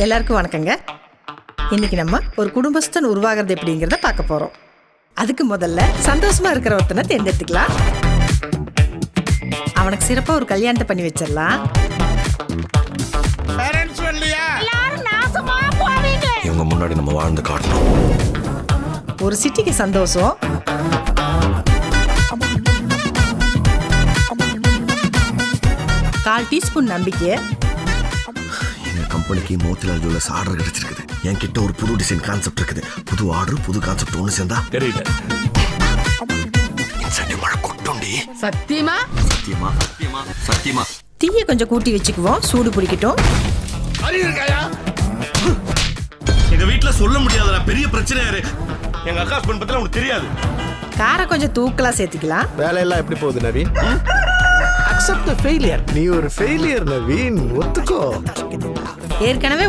எல்லாருக்கும் வணக்கங்க. இன்னைக்கு நம்ம ஒரு குடும்பஸ்தன் உருவாகிறது எப்படிங்கிறத பார்க்க போறோம். அதுக்கு முதல்ல சந்தோஷமா இருக்கிற ஒருத்தனை தேர்ந்தெடுத்துக்கலாம். அவனுக்கு சிறப்பா ஒரு கல்யாணத்தை பண்ணி வச்சிடலாம். இவங்க முன்னாடி நம்ம வாழ்ந்து காட்டணும். ஒரு சிட்டிக்கு சந்தோஷம், கால் டீஸ்பூன் நம்பிக்கை. எங்க கம்பெனிக்கு மோத்திலால் ஜுவல்லர்ஸ் ஆர்டர் கிடைச்சிருக்குது. என்கிட்ட ஒரு புது டிசைன் கான்செப்ட் இருக்குது. புது ஆர்டர் புது கான்செப்ட் ஒன்று சேர்ந்தா தெரியல. இன்சென்டிவ் மழை கொட்டுண்டி. சத்தியமா சத்தியமா சத்தியமா சத்தியமா. தீயை கொஞ்சம் கூட்டி வச்சுக்குவோம், சூடு பிடிக்கட்டும். எங்க வீட்டுல சொல்ல முடியாதுடா, பெரிய பிரச்சனை யாரு எங்க அக்கா ஹஸ்பண்ட் பத்தில உனக்கு தெரியாது. காரை கொஞ்சம் தூக்கலா சேர்த்துக்கலாம். வேலையெல்லாம் எப்படி போகுது நவீன்? அக்செப்ட் தி ஃபெயிலியர். நீ ஒரு ஃபெயிலியர் நவீன், ஒத்துக்கோ. ஏற்கனவே